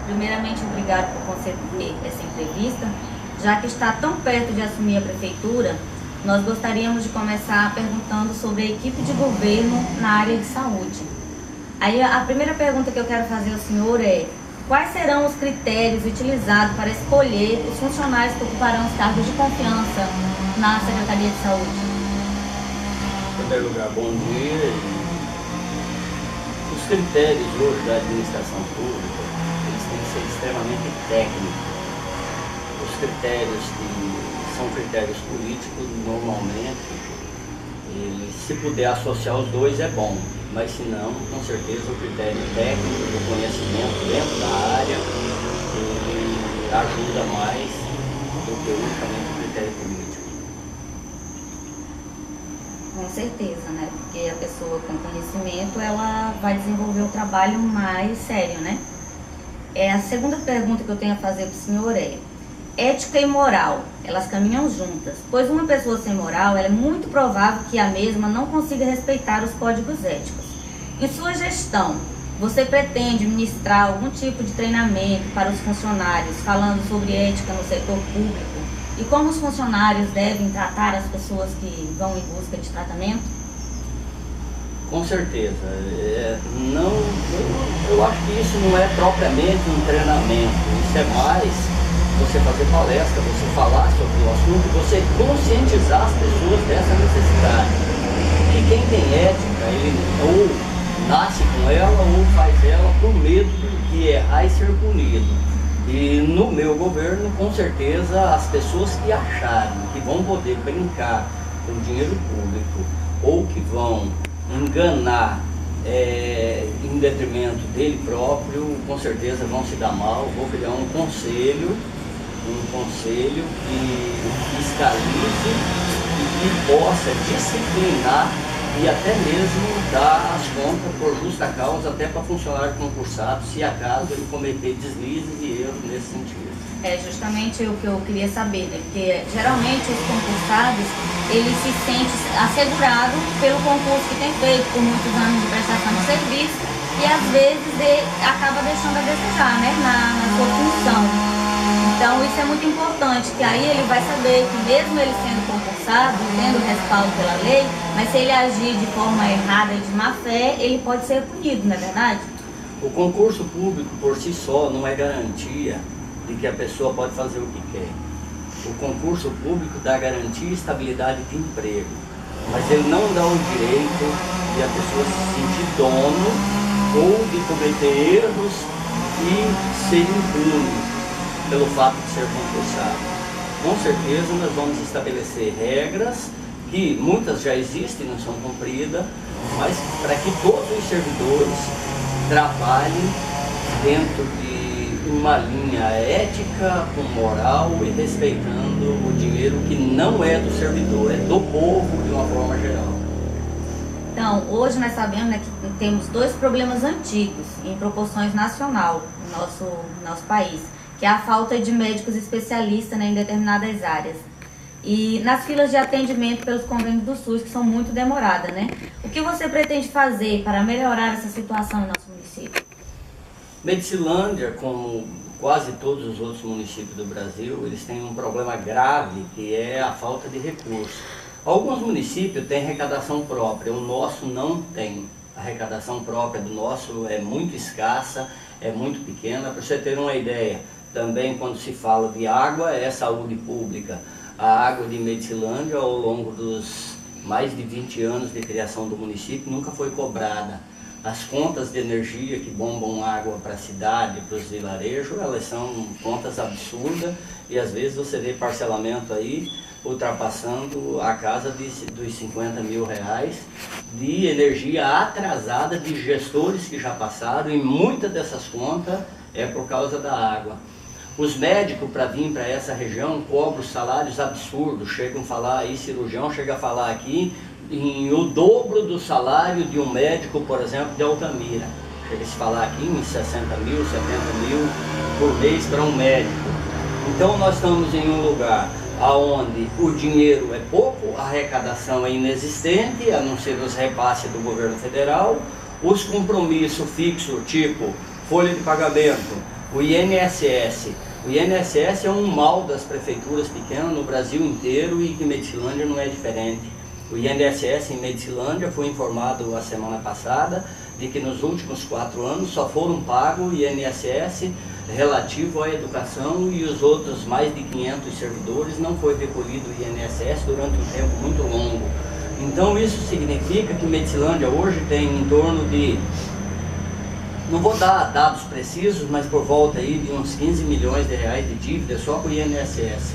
Primeiramente, obrigado por conceder essa entrevista. Já que está tão perto de assumir a prefeitura, nós gostaríamos de começar perguntando sobre a equipe de governo na área de saúde. Aí a primeira pergunta que eu quero fazer ao senhor é: quais serão os critérios utilizados para escolher os funcionários que ocuparão os cargos de confiança na Secretaria de Saúde? Em primeiro lugar, bom dia. Os critérios hoje da administração pública, eles têm que ser extremamente técnicos. Os critérios que são critérios políticos, normalmente, se puder associar os dois é bom, mas se não, com certeza o critério técnico, do conhecimento dentro da área, ele ajuda mais do que unicamente o critério político. Com certeza, né? Porque a pessoa com conhecimento, ela vai desenvolver o trabalho mais sério, né? A segunda pergunta que eu tenho a fazer para o senhor é: ética e moral, elas caminham juntas, pois uma pessoa sem moral, ela é muito provável que a mesma não consiga respeitar os códigos éticos. Em sua gestão, você pretende ministrar algum tipo de treinamento para os funcionários, falando sobre ética no setor público e como os funcionários devem tratar as pessoas que vão em busca de tratamento? Com certeza. Eu acho que isso não é propriamente um treinamento, isso é mais você fazer palestra, você falar sobre o assunto, você conscientizar as pessoas dessa necessidade. Que quem tem ética, ele ou nasce com ela ou faz ela por medo de errar e ser punido. E no meu governo, com certeza, as pessoas que acharem que vão poder brincar com o dinheiro público ou que vão enganar em detrimento dele próprio, com certeza vão se dar mal. Vou criar um conselho que fiscalize e que possa disciplinar e até mesmo dar as contas por justa causa, até para funcionário concursado, se acaso ele cometer deslizes e erros nesse sentido. É justamente o que eu queria saber, né? Porque geralmente os concursados, eles se sentem assegurados pelo concurso que tem feito por muitos anos de prestação de serviço e às vezes acaba deixando a desejar, né? na sua função. Então isso é muito importante, que aí ele vai saber que mesmo ele sendo concursado, tendo respaldo pela lei, mas se ele agir de forma errada e de má fé, ele pode ser punido, não é verdade? O concurso público por si só não é garantia de que a pessoa pode fazer o que quer. O concurso público dá garantia e estabilidade de emprego, mas ele não dá o direito de a pessoa se sentir dono ou de cometer erros e ser impune pelo fato de ser concursado. Com certeza nós vamos estabelecer regras que muitas já existem e não são cumpridas, mas para que todos os servidores trabalhem dentro de uma linha ética, com moral e respeitando o dinheiro que não é do servidor, é do povo de uma forma geral. Então, hoje nós sabemos, né, que temos dois problemas antigos em proporções nacional no nosso país, que é a falta de médicos especialistas, né, em determinadas áreas. E nas filas de atendimento pelos convênios do SUS, que são muito demoradas, né? O que você pretende fazer para melhorar essa situação no nosso município? Medicilândia, como quase todos os outros municípios do Brasil, eles têm um problema grave, que é a falta de recursos. Alguns municípios têm arrecadação própria, o nosso não tem. A arrecadação própria do nosso é muito escassa, é muito pequena. Para você ter uma ideia, também quando se fala de água, é saúde pública. A água de Medicilândia, ao longo dos mais de 20 anos de criação do município, nunca foi cobrada. As contas de energia que bombam água para a cidade, para os vilarejos, elas são contas absurdas e às vezes você vê parcelamento aí ultrapassando a casa dos 50 mil reais de energia atrasada de gestores que já passaram, e muitas dessas contas é por causa da água. Os médicos, para vir para essa região, cobram salários absurdos, chegam a falar aí, cirurgião chega a falar aqui em o dobro do salário de um médico, por exemplo, de Altamira. Chega a se falar aqui em 60 mil, 70 mil por mês para um médico. Então nós estamos em um lugar onde o dinheiro é pouco, a arrecadação é inexistente, a não ser os repasses do governo federal, os compromissos fixos, tipo folha de pagamento, O INSS. O INSS é um mal das prefeituras pequenas no Brasil inteiro e que Medicilândia não é diferente. O INSS em Medicilândia foi informado a semana passada de que nos últimos 4 anos só foram pagos o INSS relativo à educação e os outros mais de 500 servidores não foi recolhido o INSS durante um tempo muito longo. Então isso significa que Medicilândia hoje tem em torno de, não vou dar dados precisos, mas por volta aí de uns 15 milhões de reais de dívida só com o INSS.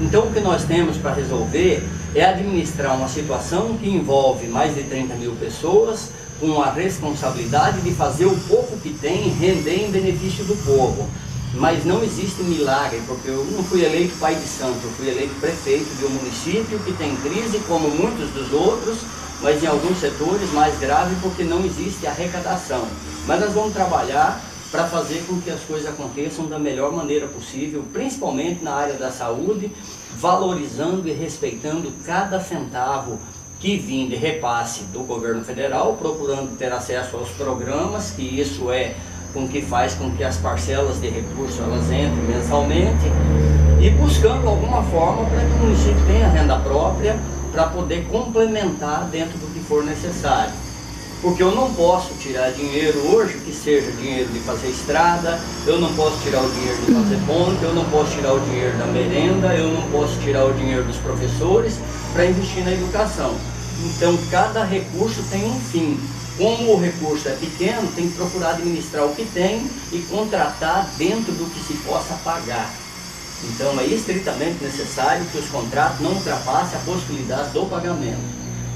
Então o que nós temos para resolver é administrar uma situação que envolve mais de 30 mil pessoas com a responsabilidade de fazer o pouco que tem render em benefício do povo. Mas não existe milagre, porque eu não fui eleito pai de santo, eu fui eleito prefeito de um município que tem crise como muitos dos outros, mas em alguns setores mais grave porque não existe arrecadação. Mas nós vamos trabalhar para fazer com que as coisas aconteçam da melhor maneira possível, principalmente na área da saúde, valorizando e respeitando cada centavo que vem de repasse do governo federal, procurando ter acesso aos programas, que isso é com que faz com que as parcelas de recursos elas entrem mensalmente, e buscando alguma forma para que o município tenha renda própria para poder complementar dentro do que for necessário. Porque eu não posso tirar dinheiro hoje, que seja dinheiro de fazer estrada, eu não posso tirar o dinheiro de fazer ponte, eu não posso tirar o dinheiro da merenda, eu não posso tirar o dinheiro dos professores para investir na educação. Então cada recurso tem um fim. Como o recurso é pequeno, tem que procurar administrar o que tem e contratar dentro do que se possa pagar. Então é estritamente necessário que os contratos não ultrapassem a possibilidade do pagamento.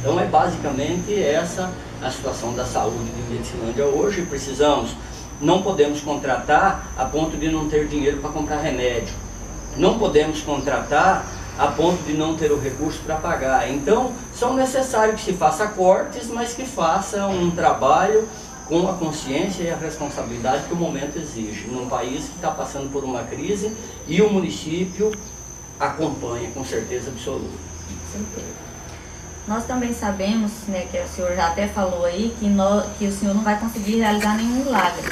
Então é basicamente essa a situação da saúde de Medicilândia hoje. Não podemos contratar a ponto de não ter dinheiro para comprar remédio. Não podemos contratar a ponto de não ter o recurso para pagar. Então, são necessários que se faça cortes, mas que faça um trabalho com a consciência e a responsabilidade que o momento exige, num país que está passando por uma crise e o município acompanha com certeza absoluta. Nós também sabemos, né, que o senhor já até falou aí, que o senhor não vai conseguir realizar nenhum milagre,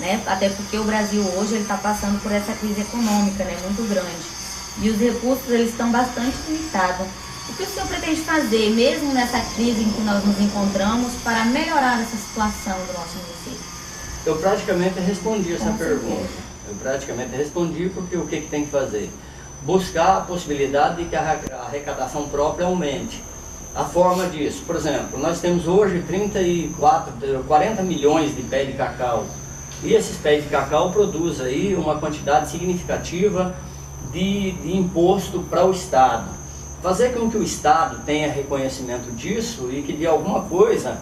né? Até porque o Brasil hoje está passando por essa crise econômica, né, muito grande. E os recursos eles estão bastante limitados. O que o senhor pretende fazer, mesmo nessa crise em que nós nos encontramos, para melhorar essa situação do nosso município? Eu praticamente respondi essa pergunta. Eu praticamente respondi porque o que tem que fazer? Buscar a possibilidade de que a arrecadação própria aumente. A forma disso, por exemplo, nós temos hoje 40 milhões de pés de cacau. E esses pés de cacau produzem aí uma quantidade significativa de imposto para o Estado. Fazer com que o Estado tenha reconhecimento disso e que de alguma coisa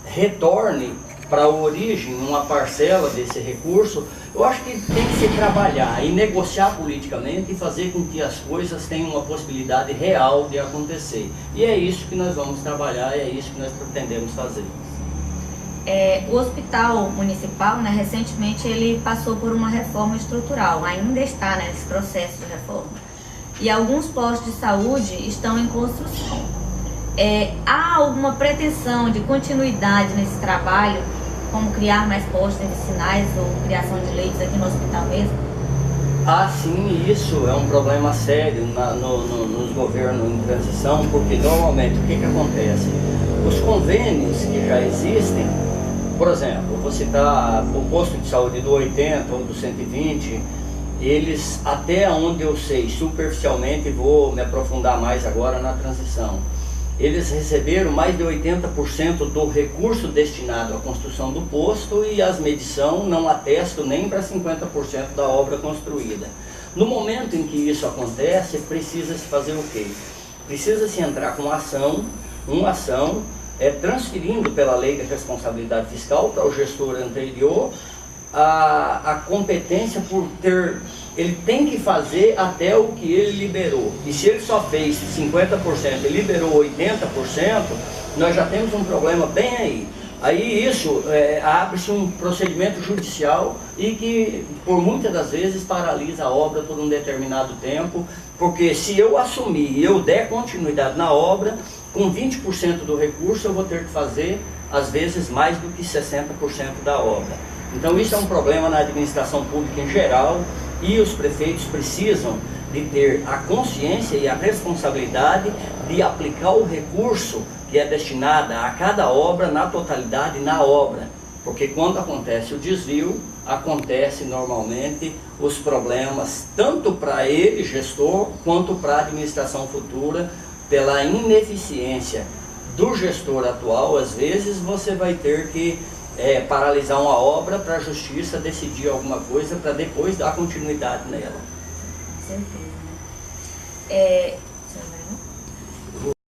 retorne para a origem uma parcela desse recurso, eu acho que tem que se trabalhar e negociar politicamente e fazer com que as coisas tenham uma possibilidade real de acontecer. E é isso que nós vamos trabalhar, é isso que nós pretendemos fazer. O hospital municipal, né, recentemente ele passou por uma reforma estrutural, ainda está, né, nesse processo de reforma. E alguns postos de saúde estão em construção. Há alguma pretensão de continuidade nesse trabalho, como criar mais postos medicinais ou criação de leitos aqui no hospital mesmo? Ah, sim, isso é um problema sério nos governos em transição, porque normalmente o que acontece? Os convênios que já existem, por exemplo, vou citar o posto de saúde do 80 ou do 120, eles, até onde eu sei, superficialmente, vou me aprofundar mais agora na transição, eles receberam mais de 80% do recurso destinado à construção do posto e as medições não atestam nem para 50% da obra construída. No momento em que isso acontece, precisa-se fazer o quê? Precisa-se entrar com uma ação transferindo pela lei de responsabilidade fiscal para o gestor anterior a competência por ter, ele tem que fazer até o que ele liberou. E se ele só fez 50% e liberou 80%, nós já temos um problema bem aí. Aí isso abre-se um procedimento judicial e que por muitas das vezes paralisa a obra por um determinado tempo, porque se eu assumir e eu der continuidade na obra, com 20% do recurso eu vou ter que fazer às vezes mais do que 60% da obra. Então isso é um problema na administração pública em geral, e os prefeitos precisam de ter a consciência e a responsabilidade de aplicar o recurso que é destinado a cada obra na totalidade na obra. Porque quando acontece o desvio, acontece normalmente os problemas tanto para ele, gestor, quanto para a administração futura, pela ineficiência do gestor atual. Às vezes você vai ter que paralisar uma obra para a justiça decidir alguma coisa para depois dar continuidade nela. Com certeza, né?